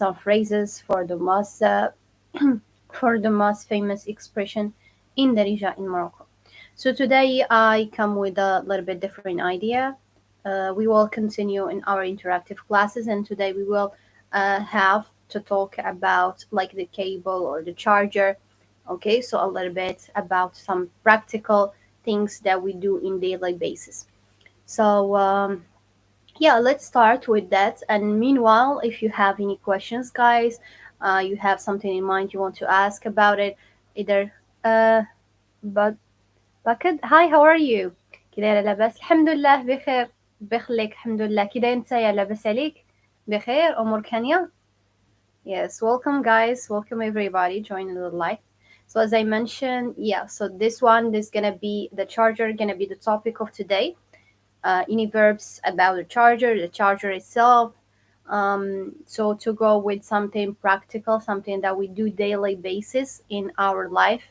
some phrases for the most for the most famous expression in Darija in Morocco. So today I come with a little bit different idea. We will continue in our interactive classes, and today we will have to talk about like the cable or the charger. Okay, so a little bit about some practical things that we do in daily basis. So yeah, let's start with that. And meanwhile, if you have any questions, guys, you have something in mind you want to ask about it, either uh, but Baked, hi, how are you? كده يا لاباس الحمد لله بخير بخلك الحمد لله كده انت يا لاباس عليك بخير امور كانيا. Yes, welcome guys, welcome everybody joining the live. So as I mentioned, yeah, so this gonna be the charger, gonna be the topic of today. Any verbs about the charger itself. So to go with something practical, something that we do daily basis in our life.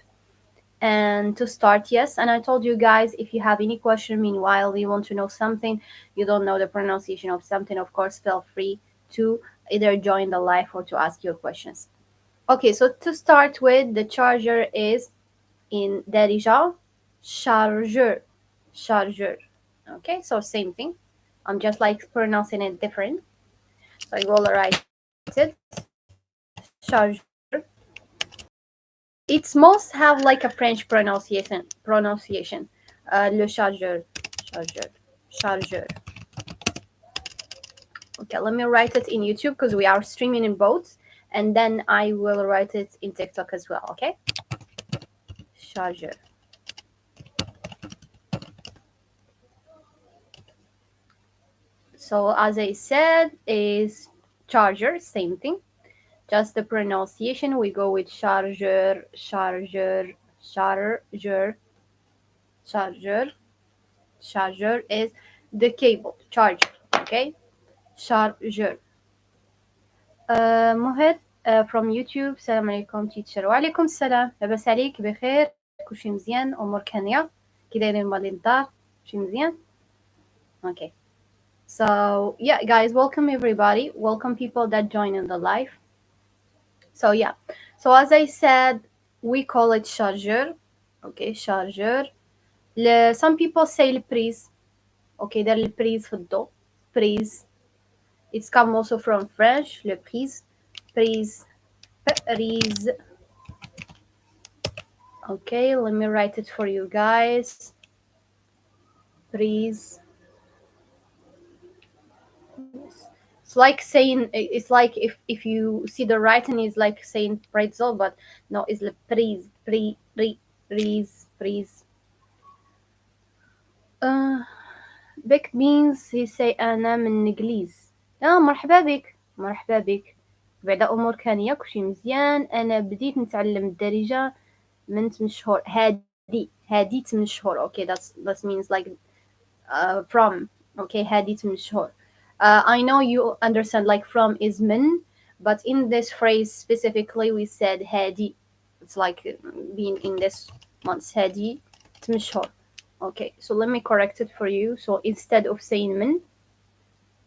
And to start, yes, and I told you guys, if you have any question, meanwhile, you want to know something, you don't know the pronunciation of something, of course, feel free to either join the live or to ask your questions. Okay, so to start with, the charger is in Darija, chargeur, chargeur. Okay, so same thing. I'm just like pronouncing it different. So I will write it, chargeur. It's most have like a French pronunciation. Le chargeur, chargeur, chargeur. Okay, let me write it in YouTube because we are streaming in both, and then I will write it in TikTok as well. Okay, chargeur. So as I said, is charger, same thing. Just the pronunciation, we go with chargeur, chargeur, chargeur, chargeur. Charger is the cable, charger. Okay, charger. مهد from YouTube. السلام عليكم teacher. وعليكم السلام. لاباس عليك بخير كلشي مزيان أمور كانية كي دايرين مالي الدار كلشي مزيان. Okay, so yeah guys, welcome everybody, welcome people that join in the live. So yeah, so as I said, we call it charger. Okay, charger. Some people say البريز. Okay, ده البريز في الضوء. بريز. It's come also from French, le prise, prise, prise. Okay, let me write it for you guys. Prise. It's like saying, it's like if you see the writing is like saying pretzel, but no, it's le prise, prise, prise. Uh, Beck means he say أنا من الإنجليز. مرحبا بك مرحبا بك. بعد أمور كانية كلشي مزيان. أنا بديت نتعلم الدارجة من 8 شهور. هادي 8 شهور. Okay, that means like from. Okay, هادي 8 شهور. I know you understand like from is من, but in this phrase specifically we said هادي. It's like being in this month. هادي 8 شهور. Okay, so let me correct it for you. So instead of saying من,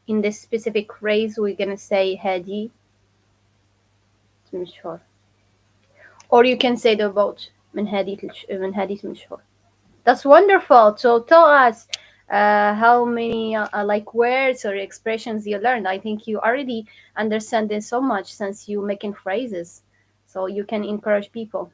in this specific phrase, we're gonna say هادي 8 شهور. Or you can say the both. من هادي 8 شهور. That's wonderful. So tell us how many like words or expressions you learned. I think you already understand this so much since you making phrases. So you can encourage people.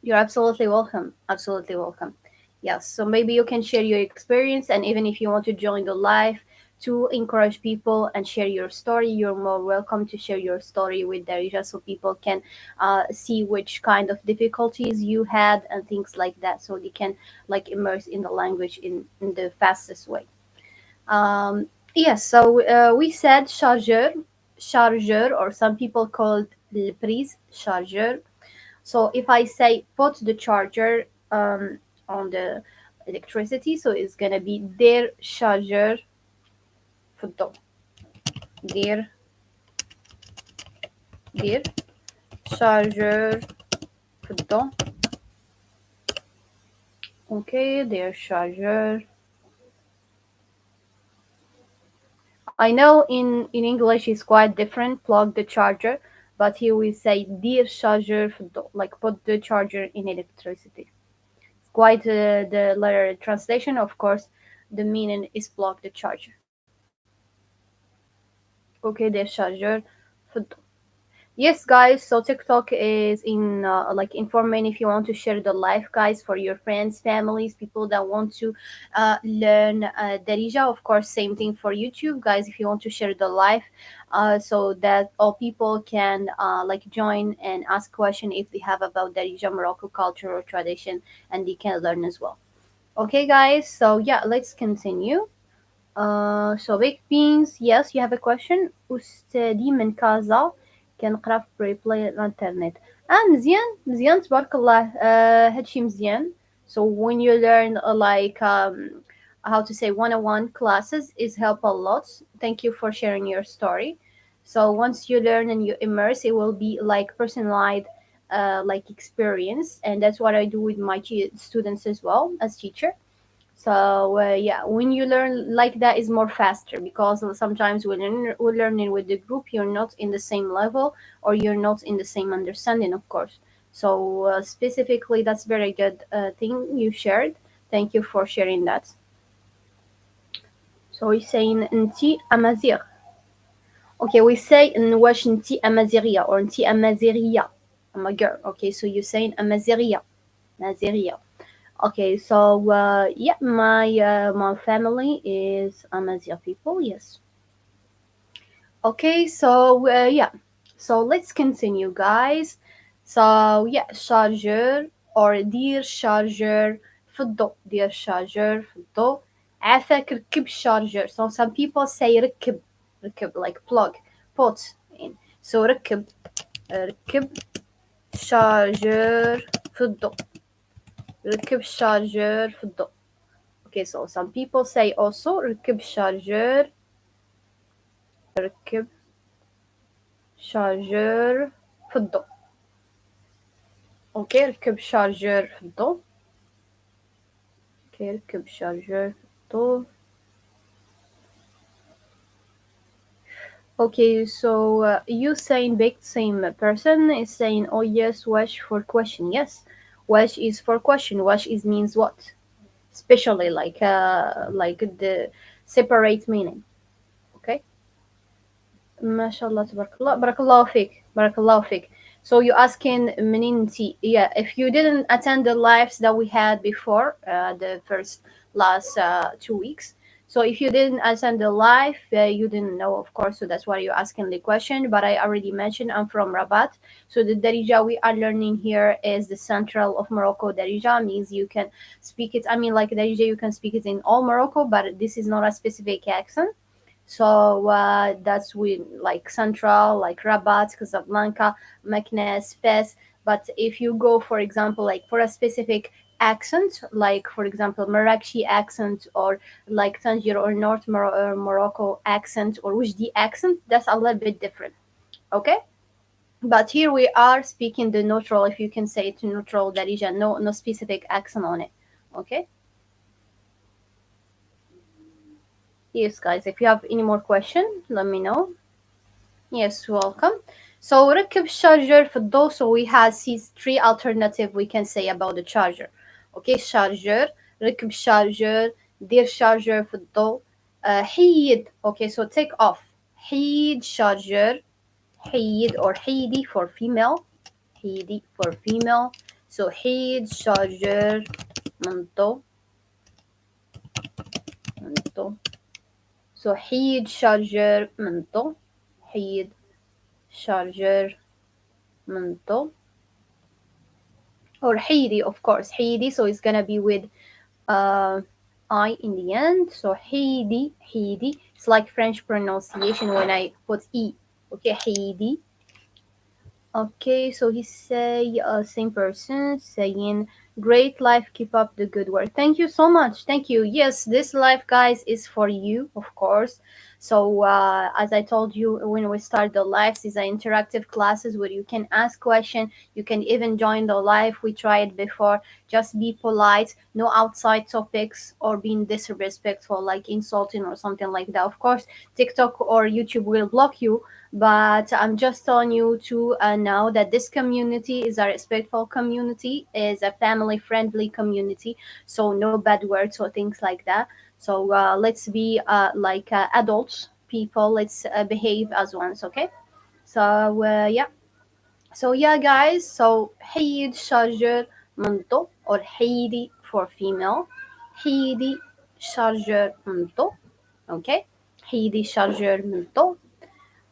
You're absolutely welcome. Absolutely welcome. Yes. So maybe you can share your experience, and even if you want to join the live to encourage people and share your story, you're more welcome to share your story with Darija so people can see which kind of difficulties you had and things like that, so they can like immerse in the language in the fastest way. Yes. So we said chargeur, chargeur, or some people call it le prise, chargeur. So if I say put the charger on the electricity, so it's gonna be their charger في الضوء. their their charger في الضوء. Okay, their charger. I know in English it's quite different, plug the charger, but here we say dir charger في الضوء, like put the charger in electricity. It's quite the letter translation, of course. The meaning is plug the charger. Okay, the charger في الضوء. Yes, guys. So TikTok is in like information if you want to share the life, guys, for your friends, families, people that want to learn Darija. Of course, same thing for YouTube, guys. If you want to share the life, so that all people can like join and ask question if they have about Darija Morocco culture or tradition, and they can learn as well. Okay, guys. So yeah, let's continue. So baked beans, yes, you have a question. أستاذي من كازا كنقرا في بريبلاي الانترنت. مزيان مزيان تبارك الله. هادشي مزيان. So when you learn like how to say one-on-one classes is help a lot. Thank you for sharing your story. So once you learn and you immerse, it will be like personalized like experience, and that's what I do with my students as well as teacher. So yeah, when you learn like that is more faster because sometimes when we're learning with the group, you're not in the same level or you're not in the same understanding, of course. So specifically, that's very good thing you shared. Thank you for sharing that. So we're saying انتي أمازيغ. Okay, we say in واش انتي أمازيغية or انتي أمازيغية. I'm a girl. Okay, so you're saying أمازيغية. أمازيغية. Okay, so yeah, my family is Amazigh people. Yes. Okay, so yeah, so let's continue, guys. So yeah, charger or dear charger في الضوء. Dear charger في الضوء. عافاك ركب charger. So some people say ركب ركب like plug put in. So ركب ركب charger في الضوء. ركب charger في الضوء. Okay, so some people say also ركب شارجر ركب شارجر في الضوء. Okay, ركب شارجر في الضوء. Okay, ركب شارجر في الضوء. Okay, so you saying big same person is saying oh yes, wash for question. Yes, wash is for question. Wash is means what? Especially like the separate meaning. Okay. ما شاء الله تبارك الله بارك الله فيك بارك الله فيك. So you asking منين yeah, if you didn't attend the lives that we had before the first last 2 weeks, so if you didn't attend the live you didn't know, of course, so that's why you're asking the question. But I already mentioned I'm from Rabat, so the Darija we are learning here is the central of Morocco. Darija means you can speak it, I mean like Darija you can speak it in all Morocco, but this is not a specific accent. So that's with like Central, like Rabat, Casablanca, Meknes, Fez. But if you go, for example, like for a specific accent, like for example, Marrakchi accent or like Tangier or Morocco accent or Wajdi accent, that's a little bit different. Okay? But here we are speaking the neutral, if you can say it neutral, Darija, no specific accent on it. Okay? Yes, guys, if you have any more question, let me know. Yes, welcome. So ركب charger في الضوء. So we have these three alternative we can say about the charger. Okay, charger, ركب charger, دير charger في الضوء. حيد. Okay, so take off. حيد charger. حيد or حيدي for female. حيدي for female. So حيد charger من الضوء. من الضوء. So حيد charger من الضوء. حيد charger منطو or حيدي, of course حيدي, so it's gonna be with uh, I in the end. So حيدي حيدي, it's like French pronunciation when I put E. Okay, حيدي. Okay, so he say same person saying Great life. Keep up the good work. Thank you so much. Thank you. Yes, this life, guys, is for you, of course. So, as I told you when we start the lives, these are interactive classes where you can ask questions. You can even join the live. We tried before. Just be polite. No outside topics or being disrespectful, like insulting or something like that. Of course, TikTok or YouTube will block you, but I'm just telling you to know that this community is a respectful community, is a family friendly community, so no bad words or things like that. So let's be like adults people, let's behave as ones, okay? So yeah. So yeah, guys, so حيد شارجر من ضو or حيدي for female. حيدي شارجر من ضو. Okay. حيدي شارجر من ضو.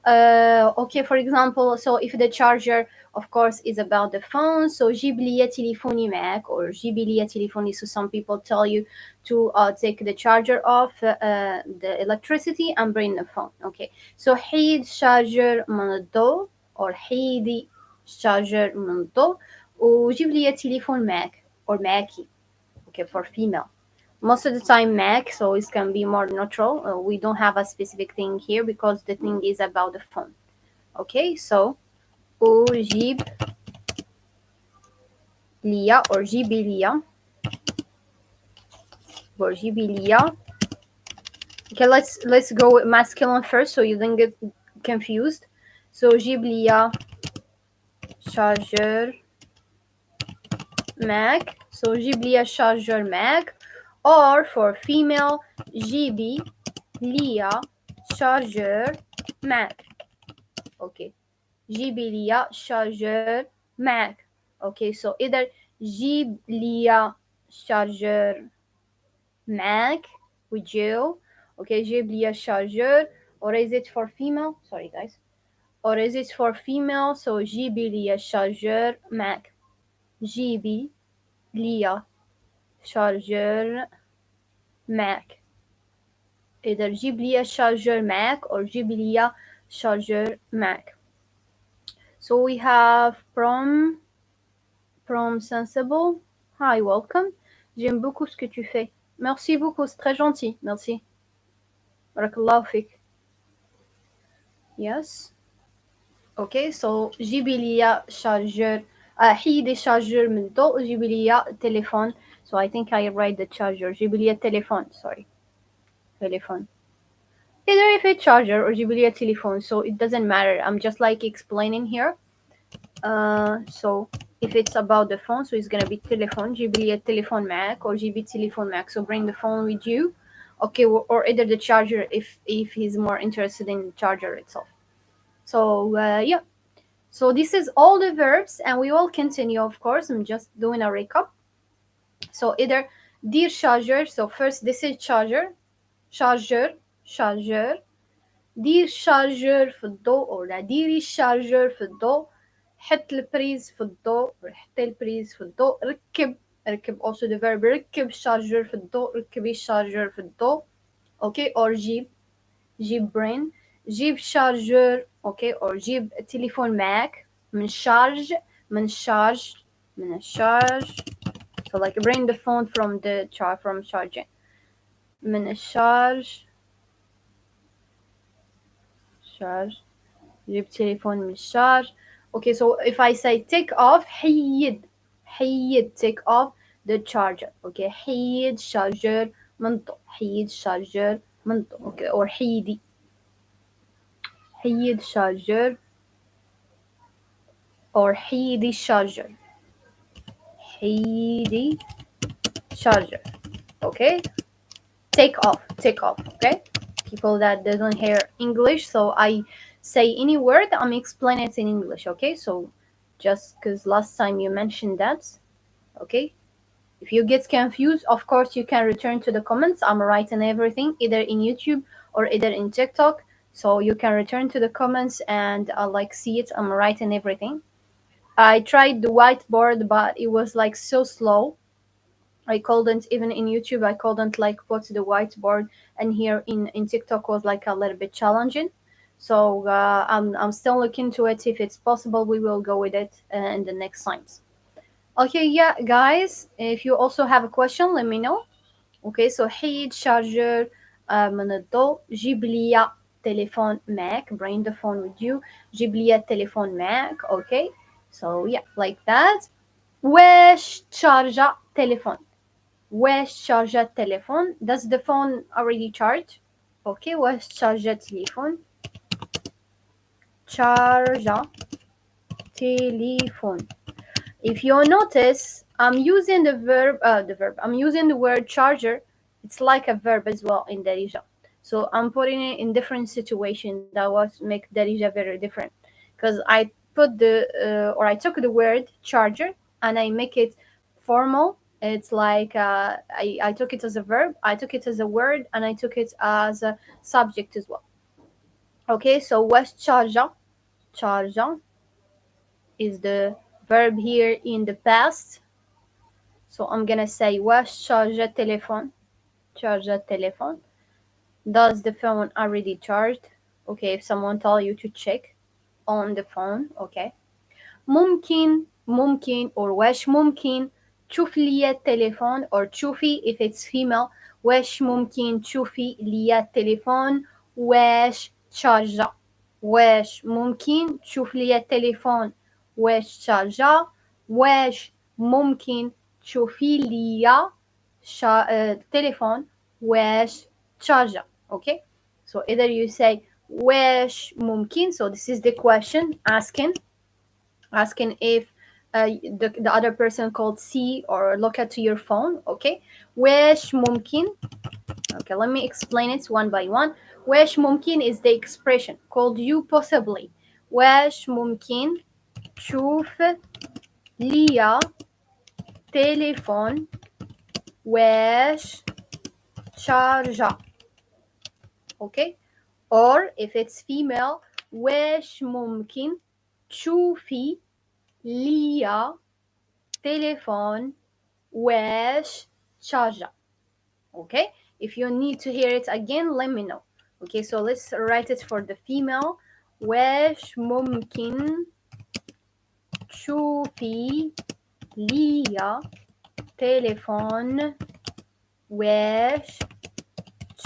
Okay, for example, so if the charger, of course, is about the phone, so جيب لي تليفوني معك or جيبي لي تليفوني. So some people tell you to take the charger off the electricity and bring the phone. Okay, so حيد شارجر من الضوء or حيدي شارجر من الضوء وجيب لي تليفون معك or معاكي. Okay, for female. Most of the time Mac, so it can be more neutral. We don't have a specific thing here because the thing is about the phone. Okay, so أجيب ليا or جيبي ليا or جيبي ليا. Okay, let's go with masculine first so you don't get confused. So جيب ليا charger Mac. So جيب ليا charger Mac. Or for female, جيبي ليا charger Mac. Okay. جيبي ليا شارجر معك. Okay, so either جيب ليا شارجر معك with you. Okay, جيب ليا شارجر. Or is it for female? Sorry, guys. Or is it for female? So جيبي ليا شارجر معك. جيبي ليا شارجر معك. Either جيب ليا شارجر معك or جيبي ليا شارجر معك. So we have Prom Sensible. Hi, welcome. J'aime beaucoup ce que tu fais. Merci beaucoup, c'est très gentil. Merci. Barakallahu fik. Yes. Okay, so جيبي لي chargeur. حيدي chargeur من الضوء وجيبي لي téléphone. So I think I write the charger. جيبي لي téléphone. Sorry. Téléphone. Either if it's charger or جيبي لي téléphone. So it doesn't matter. I'm just like explaining here. So if it's about the phone, so it's gonna be telephone. جيب لي التليفون معك or جيبي التليفون معك. So bring the phone with you. Okay, or either the charger if he's more interested in the charger itself. So yeah. So this is all the verbs, and we will continue. Of course, I'm just doing a recap. So either dear charger. So first, this is charger, charger, charger. دير شارجر في الضوء ولا ديري الشارجر في الضوء. حط البريز في الضوء حطي البريز في الضوء. ركب also the verb ركب الشارجر في الضوء. ركبي الشارجر في الضوء. Okay, or جيب brain. جيب شارجر. Okay, or جيب التليفون معك من شارج من الشارج. So like bring the phone from the from charging. من الشارج. شارج. جيب تليفون من الشارج. Okay, so if I say take off, حيد take off the charger. Okay, حيد شارجر من ضوء. حيد شارجر من ضوء. Okay, or حيد شارجر or حيدي شارجر. حيدي شارجر. Okay, take off. Okay, people that doesn't hear English, so I say any word, I'm explaining it in English. Okay, so just because last time you mentioned that. Okay, if you get confused, of course you can return to the comments. I'm writing everything either in YouTube or either in TikTok, so you can return to the comments and like see it. I'm writing everything. I tried the whiteboard, but it was like so slow. I couldn't even in YouTube. I couldn't like put the whiteboard, and here in TikTok was like a little bit challenging. So I'm still looking to it. If it's possible, we will go with it in the next times. Okay, yeah, guys, if you also have a question, let me know. Okay, so حيد شارجر من الضوء، جيب لي تليفون معك, bring the phone with you, جيب لي التليفون معك. Okay, so yeah, like that. وش تشارج تليفون؟ وش تشارج التليفون؟ Does the phone already charge? Okay, وش تشارج التليفون؟ شارج تليفون. If you notice, I'm using I'm using the word charger. It's like a verb as well in Darija. So I'm putting it in different situations that was make Darija very different. Because I put or I took the word charger and I make it formal. It's like I took it as a verb, I took it as a word, and I took it as a subject as well. Okay, so what's charger? Charger is the verb here in the past. So I'm gonna say واش شارج التليفون. Charge the telephone. Does the phone already charged? Okay, if someone tell you to check on the phone, okay. ممكن or واش ممكن تشوف لي التليفون or تشوفي if it's female. واش ممكن تشوفي لي التليفون؟ واش تشارجا. واش ممكن تشوف لي التليفون؟ واش تشارجا. واش ممكن تشوفي لي التليفون؟ واش تشارجا. Okay, so either you say واش ممكن, so this is the question asking if the other person called see or look at your phone. Okay, وش ممكن. Okay, let me explain it one by one. وش ممكن is the expression called you possibly. وش ممكن تشوف لي تليفون وش شارجة. Okay, or if it's female, وش ممكن تشوفي لي تليفون وش شارجة. Okay, if you need to hear it again, let me know. Okay, so let's write it for the female. وش ممكن تشوفي لي تليفون وش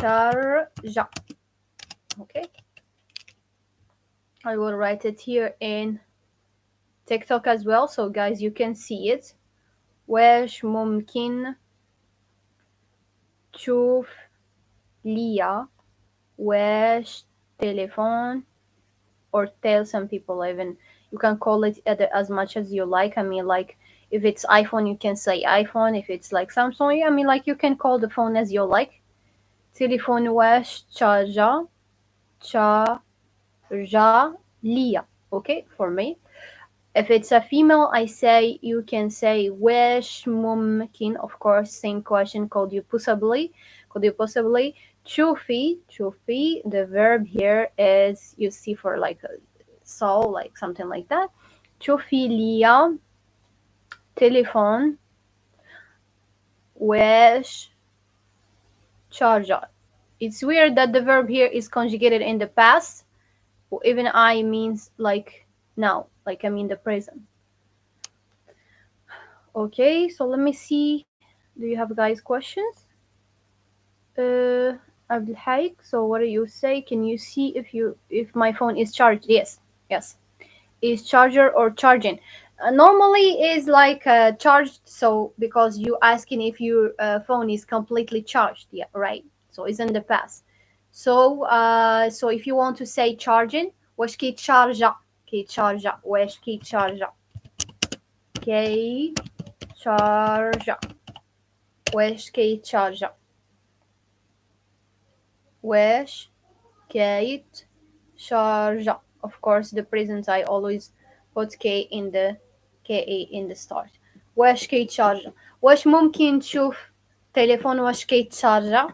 شارجة. Okay, I will write it here in TikTok as well, so guys you can see it. وش ممكن تشوف لي وش تليفون, or tell some people even you can call it as much as you like. I mean, like if it's iPhone you can say iPhone, if it's like Samsung, I mean, like you can call the phone as you like. تليفون وش تشارجا. تشارجا ليا. Okay, for me. If it's a female, I say you can say وش ممكن, of course same question, could you possibly تشوفي. The verb here is you see for like so, like something like that. تشوفي لي تليفون وش charger. It's weird that the verb here is conjugated in the past, or even I means like now, like I mean the present. Okay, so let me see. Do you have guys questions? Abdelhaik, so what do you say? Can you see if my phone is charged? Yes. Is charger or charging? Normally is like charged, so because you asking if your phone is completely charged. Yeah, right. So it's in the past. So if you want to say charging, واش كي تشارجا. واش كي تشارجا. كي تشارجا. واش كي تشارجا. واش كي تشارجا. Of course, the present I always put K in the start. واش كي تشارجا. واش ممكن تشوف تليفون واش كي تشارجا.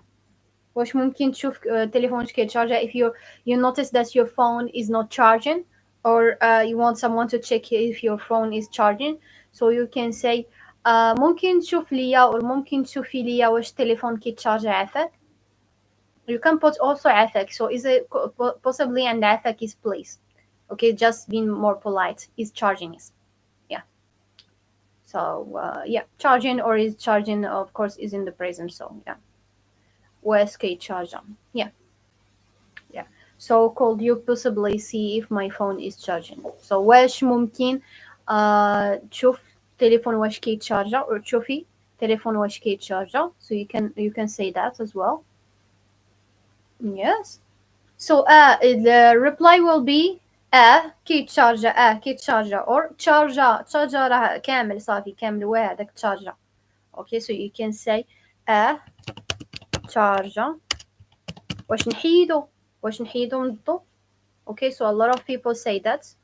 واش ممكن تشوف تليفون واش كي تشارجا if you notice that your phone is not charging, or you want someone to check if your phone is charging, so you can say ممكن تشوف ليا or ممكن تشوفي ليا واش تليفون كي تشارجا عافاك. You can put also عافاك, so is it possibly, and عافاك is place. Okay, just being more polite is charging is. Yeah. So yeah, charging or is charging of course is in the present. So yeah, واسكي charger. Yeah, yeah. So could you possibly see if my phone is charging? So واش ممكن تشوف تليفون واش كي تشارجا or تشوفي تليفون واش كي تشارجا. So you can say that as well. Yes. So the reply will be كي تشارجا كي تشارجا or تشارجا راه كامل صافي كامل هذاك تشارجا. Okay, so you can say تشارجا واش نحيدو من الضو. Okay, so a lot of people say that.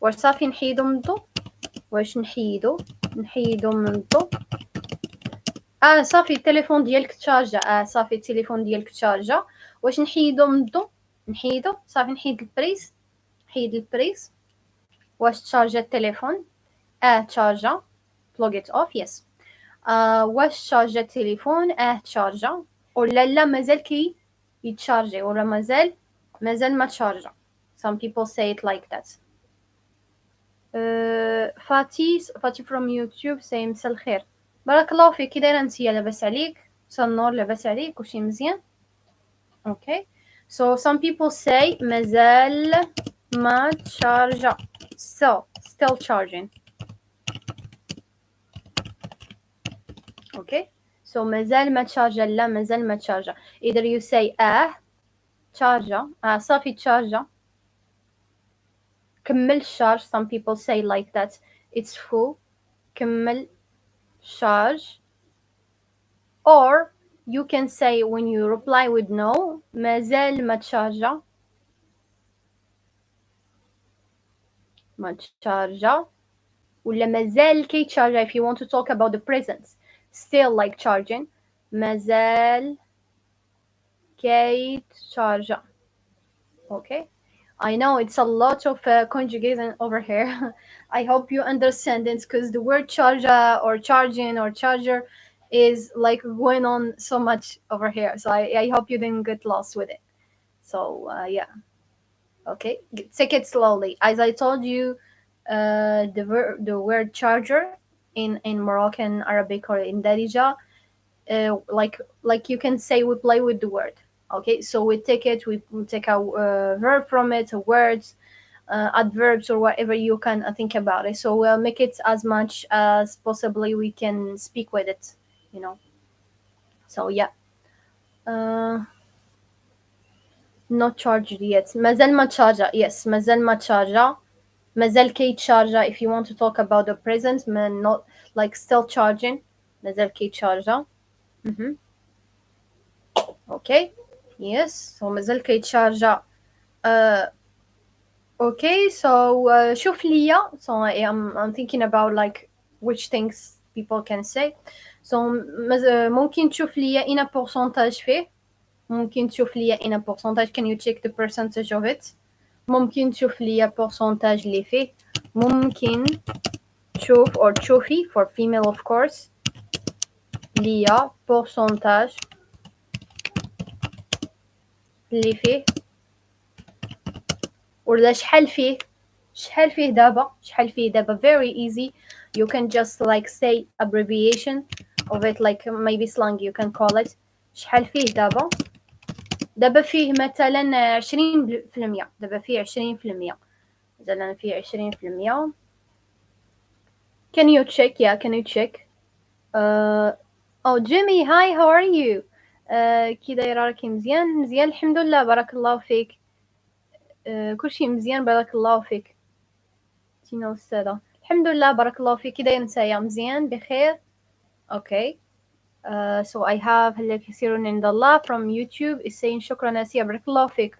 واش صافي نحيدو من الضو واش نحيدو من الضو. صافي التليفون ديالك تشارجا. صافي التليفون ديالك تشارجا واش نحيدو من الضو. نحيدو صافي نحيد البريس واش تشارجا التليفون. تشارجا plug it off. yes. واش تشارجا التليفون تشارجا ولا لا مازال كي يتشارجي ولا مازال ما تشارجا. some people say it like that. فاتي from YouTube say مساء الخير. بارك الله فيك. كي دايره انتيا؟ لاباس عليك؟ مساء النور. لاباس عليك؟ وشي مزيان؟ okay. So some people say مازال ما تشارجا. still charging. okay. So مازال ما تشارجا لا مازال ما تشارجا. either you say تشارجا صافي تشارجا كمل الشارج. some people say like that. it's full. كمل charge. or you can say when you reply with no مازال ما تشارجا ولا مازال كي تشارجا. if you want to talk about the present still like charging مازال كي تشارجا. okay. I know it's a lot of conjugation over here. I hope you understand it because the word charger or charging or charger is like going on so much over here. So I hope you didn't get lost with it. So yeah. Okay. Take it slowly. As I told you, the word charger in Moroccan Arabic or in Darija, like you can say we play with the word. Okay, so we take it, we take a verb from it, words, adverbs, or whatever you can think about it. So we'll make it as much as possibly we can speak with it, you know. So yeah. Not charged yet. مازال ما تشارجا. Yes, مازال ما تشارجا. مازال كي تشارجا. If you want to talk about the present, not like still charging. مازال كي تشارجا. Okay. Yes. So مازال كي تشارجا. Okay. So شوف ليا. So I'm thinking about like which things people can say. So ممكن تشوف ليا إنا pourcentage فيه. ممكن تشوف ليا إنا pourcentage. Can you check the percentage of it? ممكن تشوف ليا pourcentage اللي فيه. ممكن تشوف or تشوفي for female of course ليا pourcentage اللي فيه ولا شحال فيه دابا very easy. You can just like say abbreviation of it like maybe slang you can call it. شحال فيه دابا فيه مثلا 20%. دابا فيه 20%. مثلا فيه 20%. Can you check? Yeah, can you check? Oh Jimmy, hi, how are you? كي دايره راكي مزيان الحمد لله بارك الله فيك. كلشي مزيان بارك الله فيك. تينا أستاذة الحمد لله بارك الله فيك. كي داير نتايا؟ مزيان بخير. Okay. So I have هلا كثير عند الله from YouTube is saying شكرا آسيا بارك الله فيك.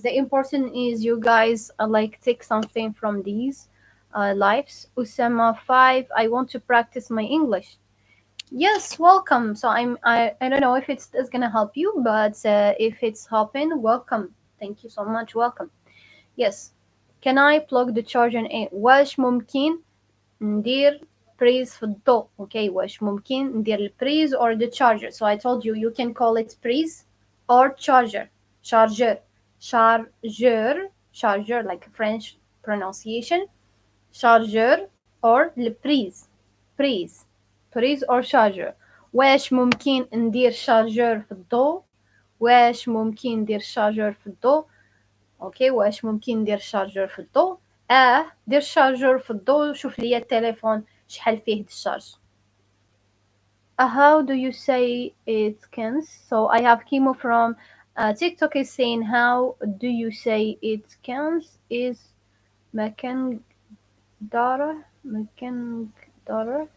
The important is you guys like take something from these lives. Usama 5, I want to practice my English. Yes, welcome. So I don't know if it's gonna help you, but if it's helping, welcome. Thank you so much. Welcome. Yes. Can I plug the charger in? واش ممكن ندير بريز في الضوء. Okay. واش ممكن ندير البريز or the charger. So I told you you can call it breeze or charger. Charger like French pronunciation. charger or البريز. بريز. بريز or charger. واش ممكن ندير شارجور في الضوء؟ واش ممكن ندير شارجور في الضوء؟ اوكي، واش ممكن ندير شارجور في الضوء؟ دير شارجور في الضوء، شوف لي التليفون شحال فيه الشارج. How do you say it cans? So I have Kimo from TikTok is saying how do you say it cans is مكان دارة مكان دارة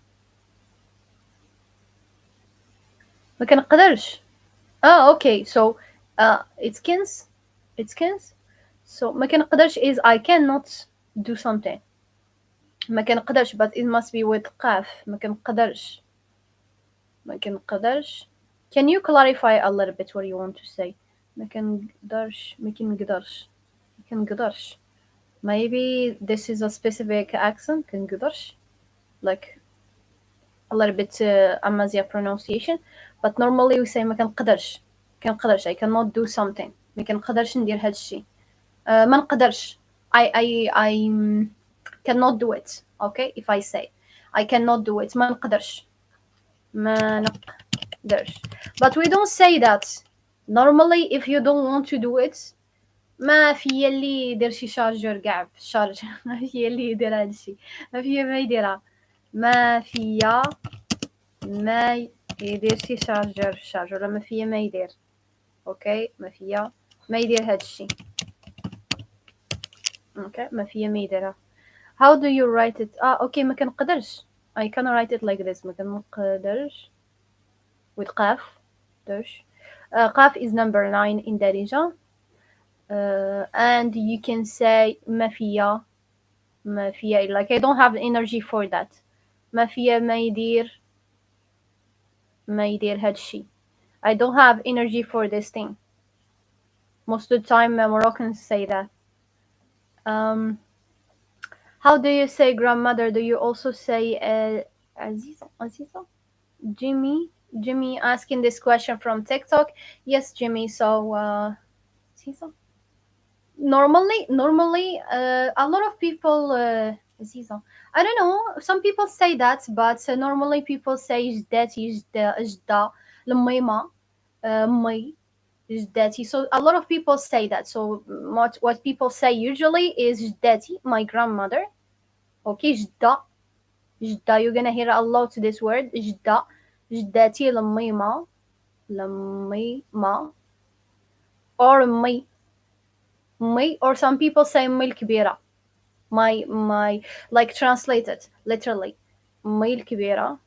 ما كنقدرش. Okay, so it cans so ما كنقدرش is I cannot do something. ما كنقدرش but it must be with قاف. ما كنقدرش. ما كنقدرش. Can you clarify a little bit what you want to say? ما كنقدرش ما كنقدرش ما كنقدرش. Maybe this is a specific accent. كنقدرش like a little bit Amazigh pronunciation, but normally we say ما كنقدرش. كنقدرش I cannot do something. ما كنقدرش ندير هاد الشيء. ما نقدرش. I cannot do it. Okay, if I say I cannot do it ما نقدرش. ما نقدرش. But we don't say that. Normally if you don't want to do it ما في اللي يدير شي شارجر كاع في الشارج. ما في اللي يدير هاد الشيء. ما في ما يديرها. ما فيا ما يدير شي شارجر في الشارج ولا ما فيا ما يدير. اوكي ما فيا ما يدير هاد الشيء. اوكي ما فيا ما يديرها. How do you write it? اوكي ما كنقدرش. I can write it like this. ما كنقدرش with قاف. قدرش. قاف is number 9 in Darija. And you can say ما فيا ما فيا like I don't have energy for that. ما فيا ما يدير هاد الشيء. I don't have energy for this thing. Most of the time Moroccans say that. How do you say grandmother? Do you also say Aziza? Jimmy asking this question from TikTok. Yes, Jimmy. So Aziza. Normally, a lot of people. Aziza. I don't know. Some people say that, but normally people say جداتي جدة الميمة مي جداتي. So a lot of people say that. So what people say usually is جداتي, my grandmother. Okay, جدة جدة. You're gonna hear a lot this word جدة. جداتي لميمة لميمة or مي or some people say مي الكبيرة. My like translated literally مي الكبيرة.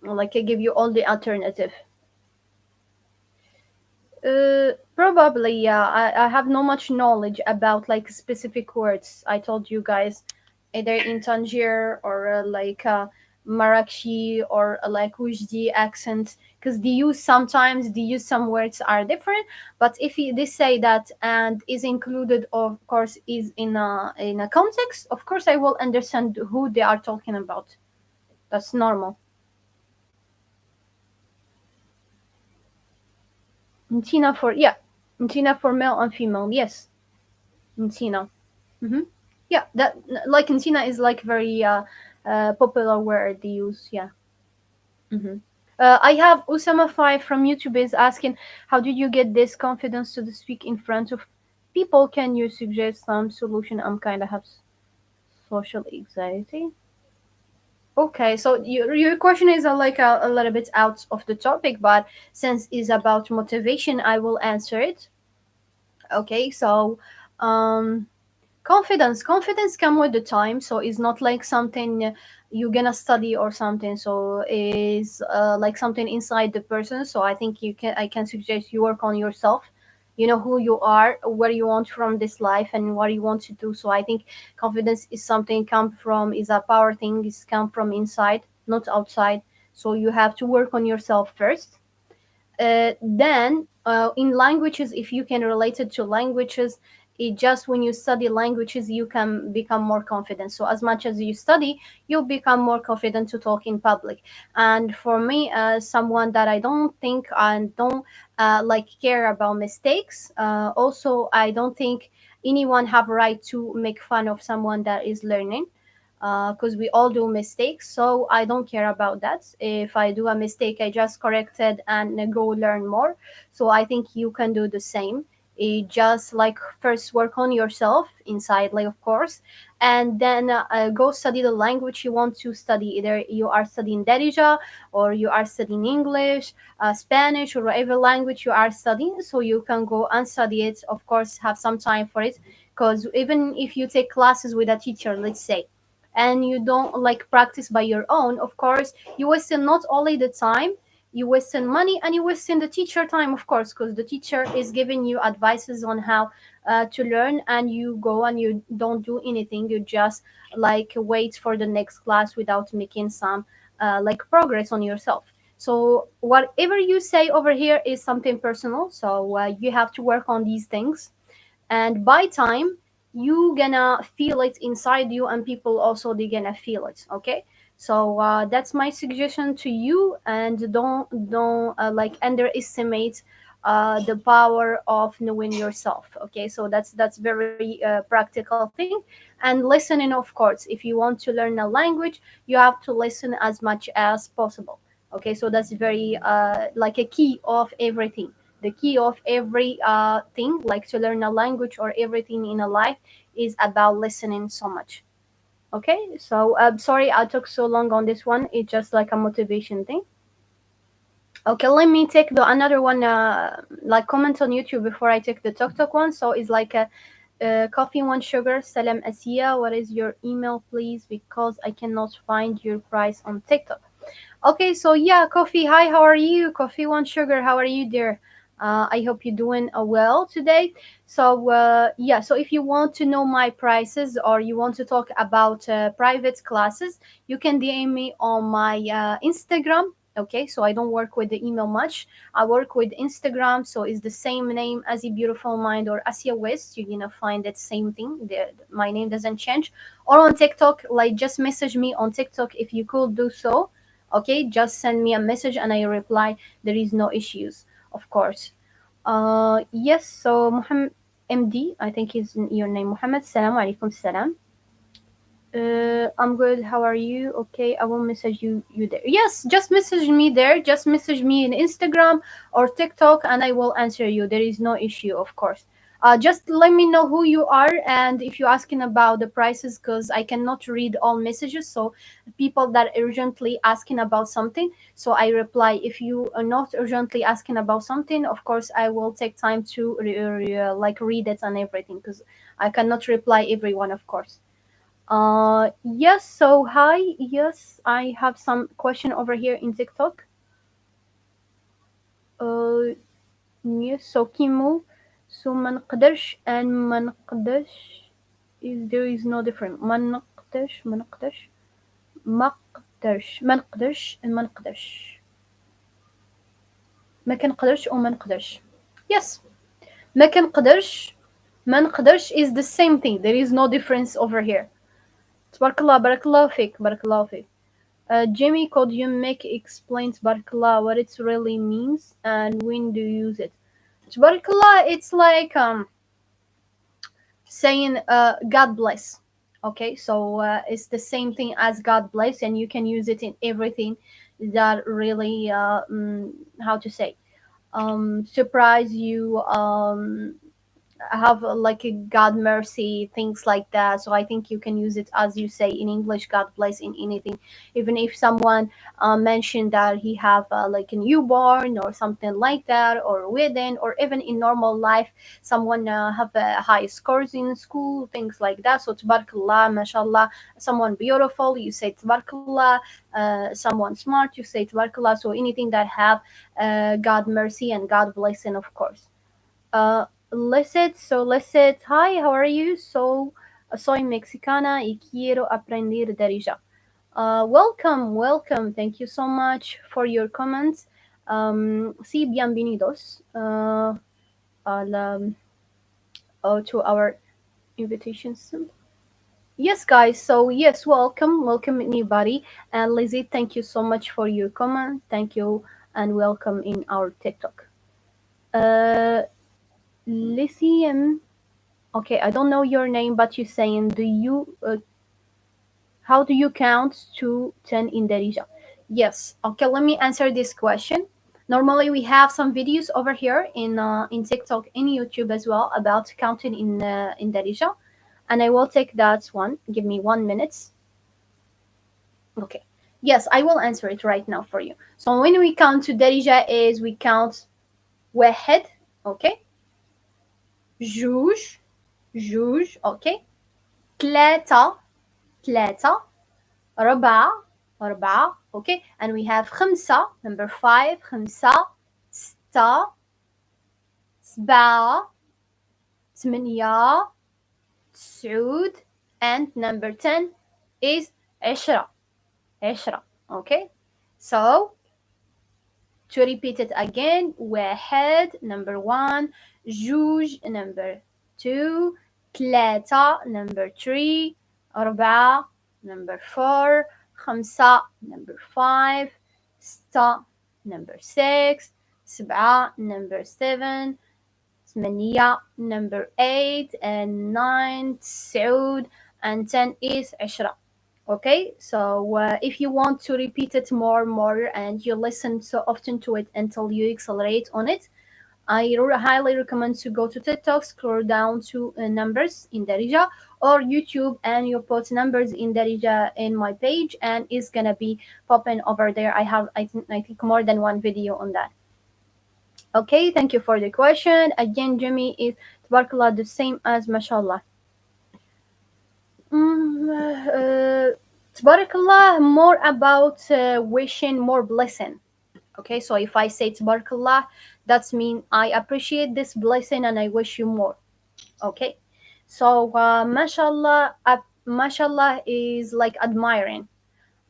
Like I give you all the alternative. Probably, yeah. I have no much knowledge about like specific words. I told you guys, either in Tangier or like Marrakchi or like Wujdi accent, because they use some words are different. But if they say that and is included, of course, is in a context, of course, I will understand who they are talking about. That's normal. Ntina for yeah, Ntina for male and female. Yes, Ntina. Mm-hmm. Yeah, that like Ntina is like very popular word they use. Yeah. Mm-hmm. I have Usama 5 from YouTube is asking, how did you get this confidence to speak in front of people? Can you suggest some solution? I'm kind of have social anxiety. Okay, so your question is like a little bit out of the topic, but since it's about motivation, I will answer it. Okay, so um confidence come with the time, so it's not like something you're gonna study or something, so is like something inside the person. So I can suggest you work on yourself. You know who you are, where you want from this life, and what you want to do. So I think confidence is something come from is a power thing, is come from inside, not outside. So you have to work on yourself first. Then in languages, if you can relate it to languages, it just when you study languages you can become more confident. So as much as you study, you'll become more confident to talk in public. And for me, as someone that I don't think and don't like care about mistakes, also I don't think anyone have a right to make fun of someone that is learning, because we all do mistakes. So I don't care about that. If I do a mistake, I just correct it and go learn more. So I think you can do the same. Just like first work on yourself inside, like of course, and then go study the language you want to study. Either you are studying Darija or you are studying English, Spanish, or whatever language you are studying. So you can go and study it. Of course, have some time for it, because even if you take classes with a teacher, let's say, and you don't like practice by your own, of course you wasting not only the time, you wasting money, and you wasting the teacher time, of course, because the teacher is giving you advices on how to learn, and you go and you don't do anything. You just like wait for the next class without making some like progress on yourself. So whatever you say over here is something personal, so you have to work on these things, and by time you gonna feel it inside you, and people also they gonna feel it. Okay, so that's my suggestion to you, and don't like underestimate the power of knowing yourself. Okay, so that's very practical thing. And listening, of course, if you want to learn a language, you have to listen as much as possible. Okay, so that's very like a key of everything. The key of every thing, like to learn a language or everything in a life, is about listening so much. Okay, so sorry I took so long on this one. It's just like a motivation thing. Okay, let me take the another one, like comment on YouTube before I take the TikTok one. So it's like a coffee one sugar. Salam Assia, what is your email, please? Because I cannot find your price on TikTok. Okay, so yeah, Coffee, hi, how are you? Coffee One Sugar, how are you, dear? I hope you're doing well today. So, yeah, so if you want to know my prices or you want to talk about private classes, you can DM me on my Instagram. Okay, so I don't work with the email much. I work with Instagram, so it's the same name as a beautiful mind or Assia West. You're gonna find that same thing. My name doesn't change. Or on TikTok, like just message me on TikTok if you could do so. Okay, just send me a message and I reply. There is no issues, of course. Yes, so Muhammad MD, I think is your name. Muhammad, salam alaikum salam. I'm good. How are you? Okay, I will message you there. Yes, just message me there. Just message me in Instagram or TikTok, and I will answer you. There is no issue, of course. Just let me know who you are and if you're asking about the prices, because I cannot read all messages. So people that urgently asking about something, so I reply. If you are not urgently asking about something, of course I will take time to like read it and everything, because I cannot reply everyone, of course. Yes, so hi. Yes, I have some question over here in TikTok. Uh, yes, so Kimu, so ما نقدرش and ما نقدرش is there is no difference. ما نقدرش and ما نقدرش. ما كنقدرش أو ما نقدرش. Yes, ما كنقدرش ما نقدرش is the same thing. There is no difference over here. تبارك الله بارك الله فيك بارك الله فيك. Jimmy, could you make explain Tabarakallah what it really means and when do you use it? Tabarakallah, it's like saying God bless. Okay, so it's the same thing as God bless, and you can use it in everything that really, how to say, surprise you, have like a God mercy, things like that. So I think you can use it as you say in English, God bless, in anything. Even if someone mentioned that he have like a newborn or something like that, or wedding, or even in normal life, someone have high scores in school, things like that. So tabarakallah, mashallah, someone beautiful, you say tabarakallah. Someone smart, you say tabarakallah. So anything that have God mercy and God blessing, of course. Licit, so Licit, hi, how are you? So, soy mexicana y quiero aprender Darija. Welcome, welcome. Thank you so much for your comments. Sí, bienvenidos al, to our invitations. Yes, guys. So yes, welcome, welcome anybody. And Lizzie, thank you so much for your comment. Thank you and welcome in our TikTok. Uh, Lithium. Okay, I don't know your name, but you're saying, how do you count to 10 in Darija? Yes. Okay, let me answer this question. Normally, we have some videos over here in TikTok, in YouTube as well, about counting in Darija, and I will take that one. Give me 1 minute. Okay. Yes, I will answer it right now for you. So when we count to Darija, is we count واحد, okay, جوج, جوج, okay, ثلاثة, ثلاثة, ربعة, أربعة, okay, and we have خمسة, number five, خمسة, ستة, سبعة, ثمانية, تسعود, and number 10 is عشرة, عشرة, okay. So to repeat it again, واحد, number one, جوج, number two, ثلاثة, number three, أربعة, number four, خمسة, number five, ستة, number six, سبعة, number seven, ثمانية, number eight, and nine, تسعود, and 10 is عشرة. Okay, so if you want to repeat it more and you listen so often to it until you accelerate on it, I highly recommend to go to TikTok, scroll down to numbers in Darija, or YouTube, and you put numbers in Darija in my page, and it's gonna be popping over there. I think more than one video on that. Okay, thank you for the question. Again, Jimmy, is Tabarakallah the same as mashallah? Tabarakallah, more about wishing more blessing. Okay, so if I say Tabarakallah, that's mean I appreciate this blessing and I wish you more. Okay, so mashallah, mashallah is like admiring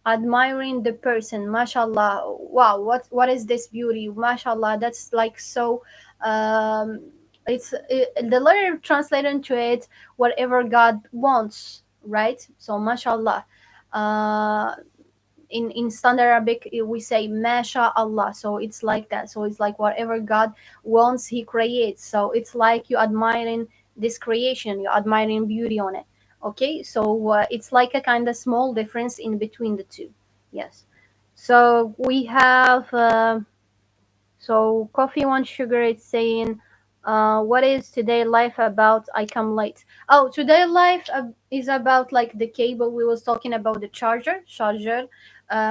the person. Mashallah, wow, what is this beauty? Mashallah, that's like so. The literal translation to it, whatever God wants, right? So mashallah. uh in standard Arabic, we say masha Allah, so it's like that. So it's like whatever God wants, He creates. So it's like you admiring this creation, you admiring beauty on it. Okay, so it's like a kind of small difference in between the two. Yes. So we have so coffee one sugar. It's saying, what is today life about? I come late. Oh, today life is about like the cable. We was talking about the charger.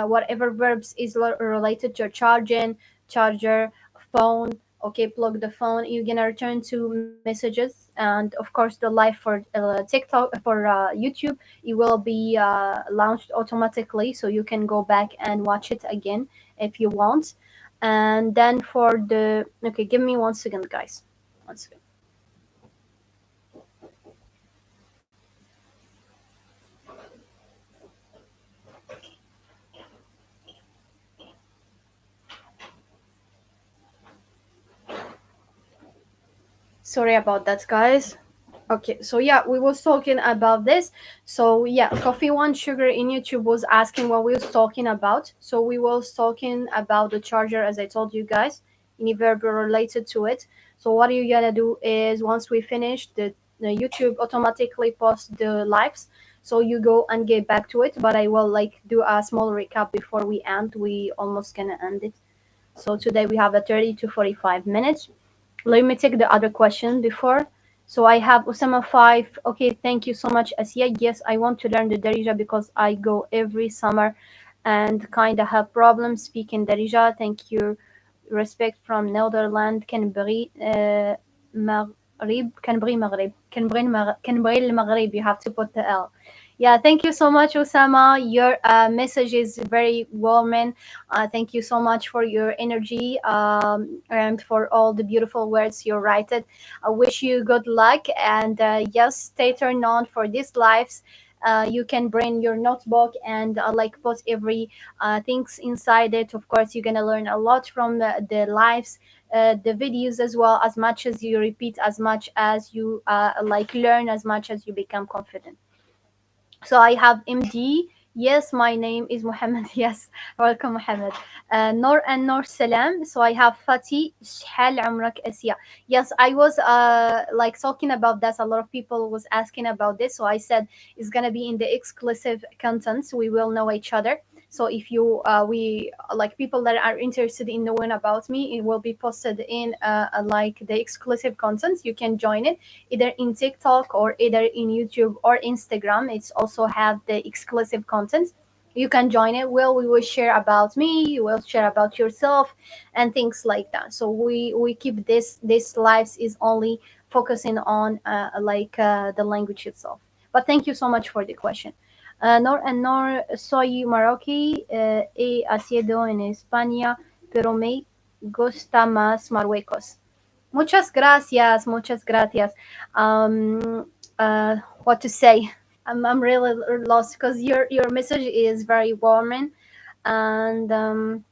Whatever verbs is related to charging, charger, phone. Okay, plug the phone. You're gonna return to messages, and of course the live for TikTok for YouTube. It will be launched automatically, so you can go back and watch it again if you want. And then for the, okay, give me 1 second, guys. 1 second. Sorry about that, guys. Okay, so yeah, we was talking about this. So yeah, coffee one sugar in YouTube was asking what we was talking about. So we was talking about the charger, as I told you guys, any verb related to it. So what you gonna do is once we finish, the YouTube automatically post the lives. So you go and get back to it. But I will like do a small recap before we end. We almost gonna end it. So today we have a 30 to 45 minutes. Let me take the other question before. So I have Osama 5. Okay, thank you so much, Assia. Yes, I want to learn the Darija because I go every summer and kind of have problems speaking Darija. Thank you. Respect from Netherlands. Canberra المغرب. You have to put the L. Yeah, thank you so much, Osama. Your message is very warming. Thank you so much for your energy and for all the beautiful words you write. It. I wish you good luck and yes, stay turned on for these lives. You can bring your notebook and like put every things inside it. Of course, you're gonna learn a lot from the lives, the videos as well. As much as you repeat, as much as you like learn, as much as you become confident. So I have MD. Yes, my name is Mohammed. Yes, welcome, Mohammed. Nor and Nor Salam. So I have Fatih. شحال عمرك Assia? Yes, I was like talking about that. A lot of people was asking about this. So I said it's gonna be in the exclusive contents. We will know each other. So if you we like people that are interested in knowing about me, it will be posted in like the exclusive contents. You can join it either in TikTok or either in YouTube or Instagram. It's also have the exclusive content. You can join it. Well, we will share about me. You will share about yourself and things like that. So we keep this lives is only focusing on the language itself. But thank you so much for the question. Nor soy marroquí y nacido en España, pero me gusta más Marruecos. Muchas gracias, muchas gracias. What to say? I'm really lost because your message is very warming, and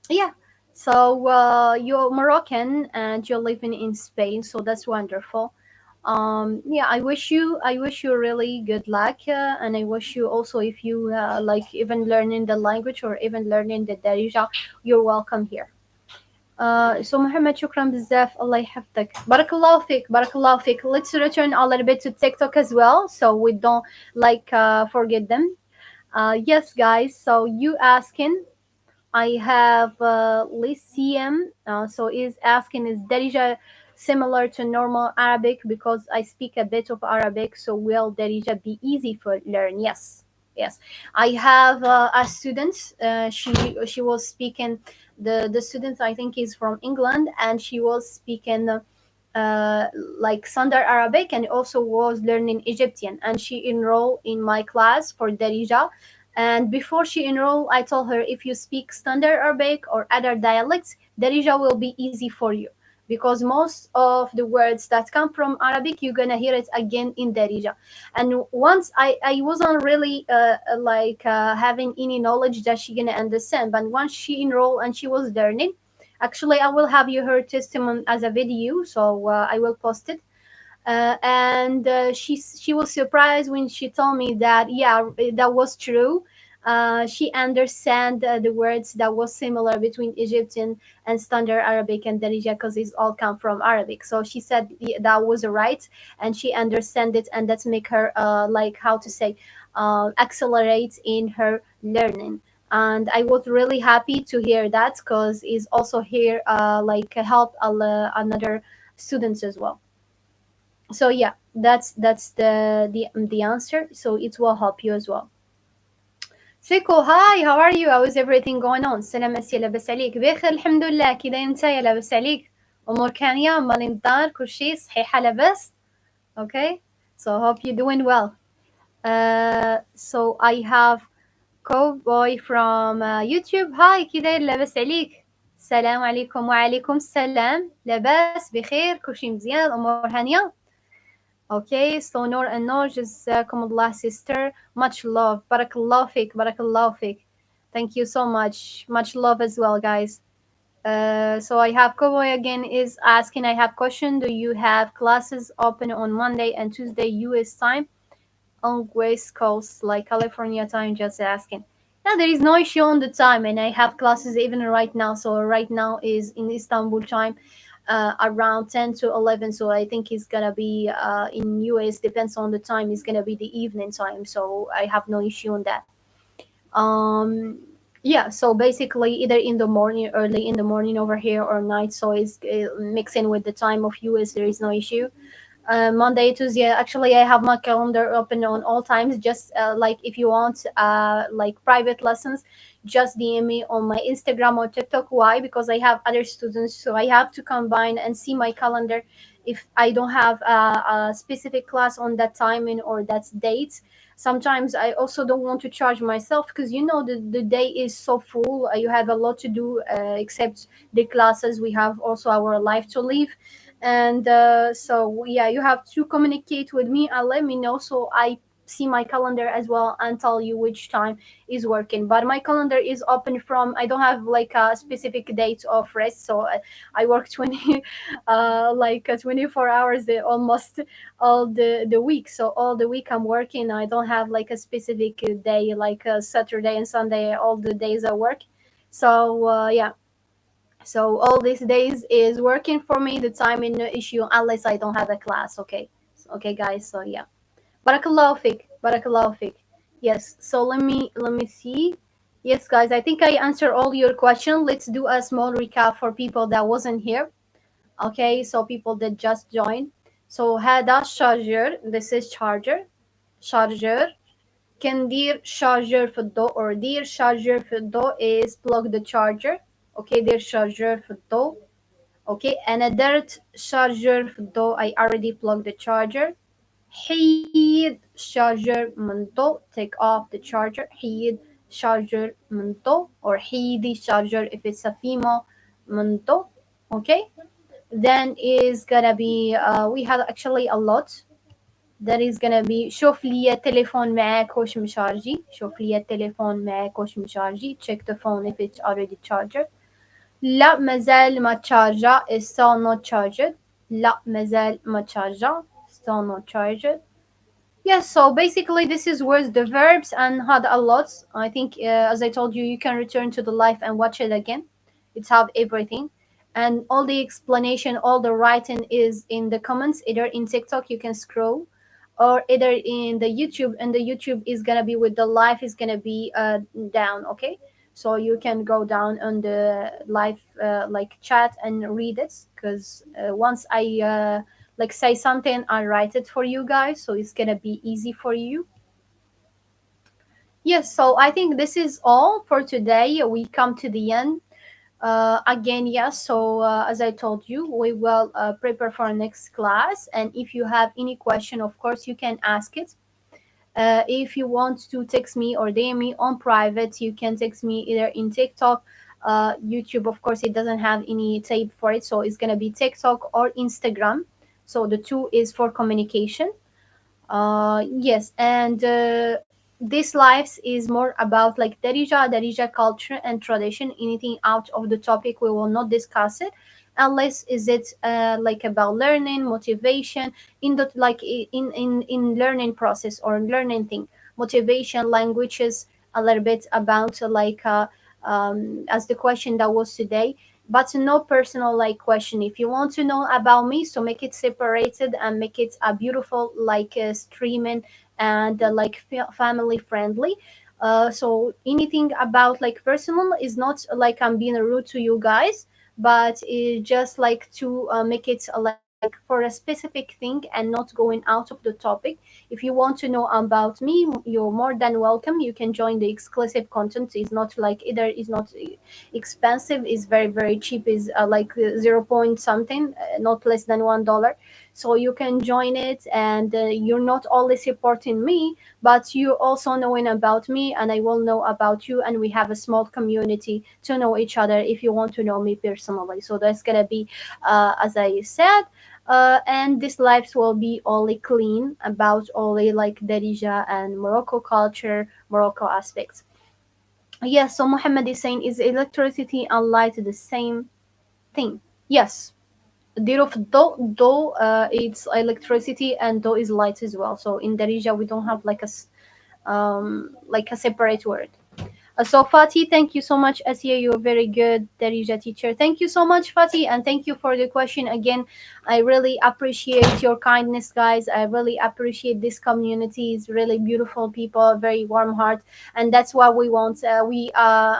yeah. So you're Moroccan and you're living in Spain, so that's wonderful. Yeah, I wish you really good luck, and I wish you also if you like even learning the language or even learning the Darija, you're welcome here. So محمد شكرا بزاف الله يحفظك بارك الله فيك بارك الله فيك. Let's return a little bit to TikTok as well so we don't forget them. Yes guys, so you asking I have Lyceum. So is asking is Darija similar to normal Arabic because I speak a bit of Arabic. So will Darija be easy for learn? Yes, yes. I have a student. She was speaking. The student I think is from England and she was speaking. Uh, like Standard Arabic and also was learning Egyptian and she enrolled in my class for Darija and before she enrolled, I told her if you speak Standard Arabic or other dialects, Darija will be easy for you because most of the words that come from Arabic, you're gonna hear it again in Darija. And once I wasn't really having any knowledge that she gonna understand, but once she enrolled and she was learning, actually I will have you her testimony as a video, so I will post it and she was surprised when she told me that yeah that was true. She understand the words that was similar between Egyptian and Standard Arabic and Darija because it's all come from Arabic. So she said that was right, and she understand it, and that's make her like how to say accelerate in her learning. And I was really happy to hear that because it's also here help another students as well. So yeah, that's the answer. So it will help you as well. Siko, hi, how are you? How is everything going on? سلام اسيا لاباس عليك؟ بخير الحمد لله. كي داير نتايا لاباس عليك؟ امور كانيه مالي الدار كلشي صحيحه لاباس؟ Okay, so hope you're doing well. So I have cowboy from YouTube. Hi, كي داير لاباس عليك؟ السلام عليكم وعليكم السلام. لاباس بخير كلشي مزيان امور هانيه. Okay, so Noor and Noor, جزاكم الله sister. Much love. Barakallah fik, barakallah fik. Thank you so much. Much love as well, guys. So I have Cowboy again is asking, I have question. Do you have classes open on Monday and Tuesday US time on West Coast, like California time? Just asking. Yeah, there is no issue on the time, and I have classes even right now. So right now is in Istanbul time, around 10 to 11. So I think it's gonna be in US. Depends on the time. It's gonna be the evening time. So I have no issue on that. Um, yeah. So basically, either in the morning, early in the morning over here, or night. So it's mixing with the time of US. There is no issue. Monday, Tuesday. Actually, I have my calendar open on all times. Just like if you want like private lessons, just DM me on my Instagram or TikTok. Why? Because I have other students, so I have to combine and see my calendar. If I don't have a specific class on that timing or that date, sometimes I also don't want to charge myself because the day is so full. You have a lot to do except the classes. We have also our life to live, and so yeah, you have to communicate with me and let me know so I see my calendar as well and tell you which time is working. But my calendar is open from, I don't have like a specific date of rest, so I work 20 like 24 hours almost all the week. So all the week I'm working. I don't have like a specific day like Saturday and Sunday, all the days I work. So yeah, so all these days is working for me. The time is no issue unless I don't have a class. Okay, okay guys, so yeah. Barakallahu fik. Barakallahu fik. Yes. So let me see. Yes, guys. I think I answered all your question. Let's do a small recap for people that wasn't here. Okay. So people that just joined. So هذا charger. This is charger. Charger. كان دير charger في الضوء or دير charger في الضوء is plug the charger. Okay. دير charger في الضوء. Okay. أنا درت charger في الضوء. I already plugged the charger. حيد charger من ضوء, take off the charger. حيد charger من ضوء, or حيدي charger if it's a female, من ضوء. Okay, then is gonna be we have actually a lot. That is gonna be شوف لي التليفون معك وش مشارجي. شوف لي التليفون معك وش مشارجي. Check the phone if it's already charged. لا مازال ما تشارجا, is still not charged. لا مازال ما تشارجا, still not charged. Yes, so basically this is where the verbs and had a lot. I think, as I told you, you can return to the live and watch it again. It's have everything. And all the explanation, all the writing is in the comments, either in TikTok, you can scroll, or either in the YouTube, and the YouTube is gonna be with the live is gonna be down, okay? So you can go down on the live like chat and read it, because once I like say something, I write it for you guys, so it's gonna be easy for you. Yes, so I think this is all for today. We come to the end. Again, yes, so as I told you, we will prepare for our next class, and if you have any question, of course you can ask it. If you want to text me or DM me on private, you can text me either in TikTok, YouTube. Of course, it doesn't have any tape for it, so it's gonna be TikTok or Instagram. So the two is for communication. Yes, and this lives is more about like Darija culture and tradition. Anything out of the topic, we will not discuss it, unless is it like about learning, motivation in the like in learning process or learning thing, motivation, languages, a little bit about as the question that was today, but no personal like question. If you want to know about me, so make it separated and make it a beautiful like streaming and like family friendly. So anything about like personal is not like I'm being rude to you guys, but it just like to make it like for a specific thing and not going out of the topic. If you want to know about me, you're more than welcome. You can join the exclusive content. It's not like either is not expensive, is very very cheap, is like 0 point something, not less than $1. So you can join it, and you're not only supporting me, but you also knowing about me, and I will know about you, and we have a small community to know each other if you want to know me personally. So that's gonna be as I said. And this lives will be only clean about only like Darija and Morocco culture, Morocco aspects. Yes, so Muhammad is saying, is electricity and light the same thing? Yes. Zero of do it's electricity, and do is light as well. So in Darija we don't have like a separate word. So Fatih, thank you so much. Assia, you're very good Darija teacher. Thank you so much, Fatih, and thank you for the question again. I really appreciate your kindness, guys. I really appreciate this community. It's really beautiful people, very warm heart, and that's what we want. I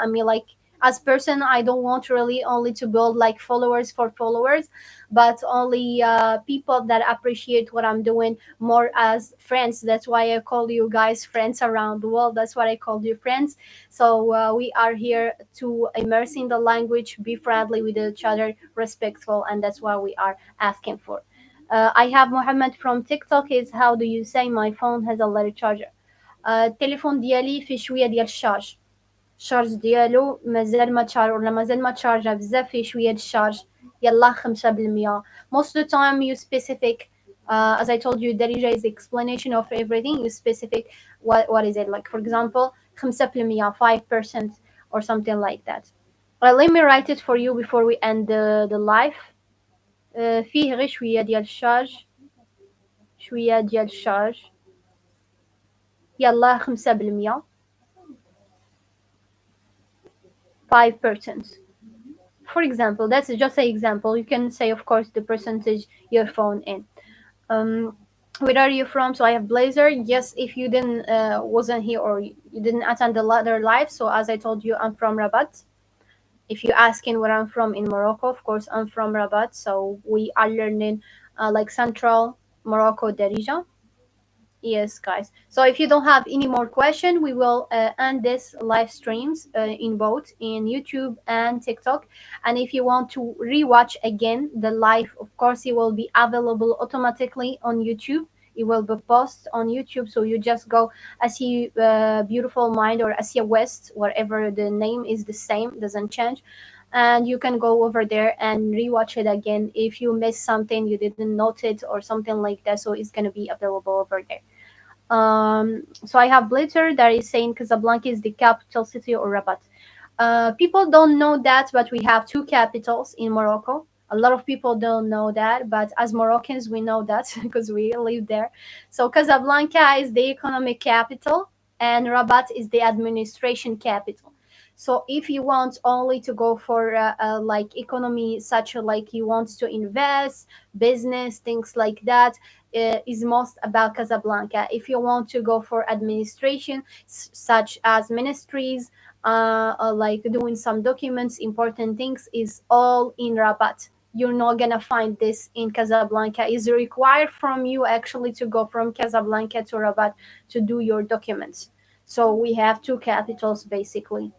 mean, like as person, I don't want really only to build like followers for followers, but only people that appreciate what I'm doing more as friends. That's why I call you guys friends around the world. That's what I call you friends. So we are here to immerse in the language, be friendly with each other, respectful, and that's what we are asking for. I have Mohammed from TikTok. Is how do you say my phone has a little charger? التليفون ديالي فيه شويه ديال الشارج. الشارج ديالو مازال ما تشارج ولا مازال ما تشارجا بزاف، فيه شويه د الشارج، يلا 5%. most of the time you specific As I told you, Darija is explanation of everything. You specific what is it like? For example, 5%, 5% or something like that. Let me write it for you before we end the live. فيه غير شوية ديال الشارج، شوية ديال الشارج. يلا 5%، 5%. For example, that's just an example. You can say, of course, the percentage your phone in. Um, where are you from? So I have Blazer. Yes, if you didn't wasn't here or you didn't attend the other live. So as I told you, I'm from Rabat. If you asking where I'm from in Morocco, of course I'm from Rabat. So we are learning like Central Morocco Darija. Yes, guys. So if you don't have any more question, we will end this live streams in both in YouTube and TikTok. And if you want to rewatch again the live, of course, it will be available automatically on YouTube. It will be posted on YouTube. So you just go Assia Beautiful Mind or Assia West, wherever the name is the same, doesn't change. And you can go over there and rewatch it again if you missed something you didn't note it or something like that. So it's gonna be available over there. So I have Blitter that is saying Casablanca is the capital city or Rabat. People don't know that, but we have two capitals in Morocco. A lot of people don't know that, but as Moroccans, we know that because we live there. So Casablanca is the economic capital, and Rabat is the administration capital. So if you want only to go for like economy, such like you want to invest, business, things like that, is most about Casablanca. If you want to go for administration, such as ministries, like doing some documents, important things, is all in Rabat. You're not gonna find this in Casablanca. It's required from you actually to go from Casablanca to Rabat to do your documents. So we have two capitals basically.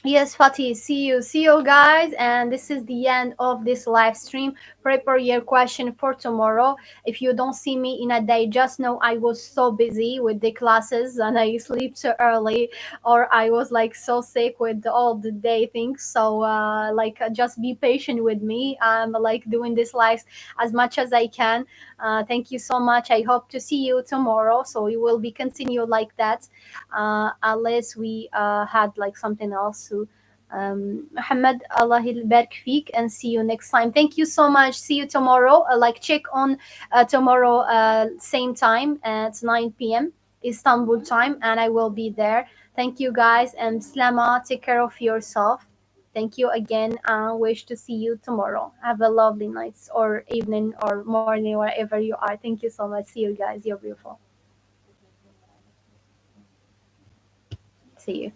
Yes, Fatih, see you guys. And this is the end of this live stream. Prepare your question for tomorrow. If you don't see me in a day, just know I was so busy with the classes and I sleep too early, or I was like so sick with all the day things. So, just be patient with me. I'm like doing this live as much as I can. Thank you so much. I hope to see you tomorrow. So we will be continue like that, unless we had like something else to. Muhammad, Allah يبارك فيك, and see you next time. Thank you so much. See you tomorrow. Like check on tomorrow same time at 9 p.m. Istanbul time, and I will be there. Thank you guys, and Slama, take care of yourself. Thank you again. Wish to see you tomorrow. Have a lovely night or evening or morning, wherever you are. Thank you so much. See you guys. You're beautiful. See you.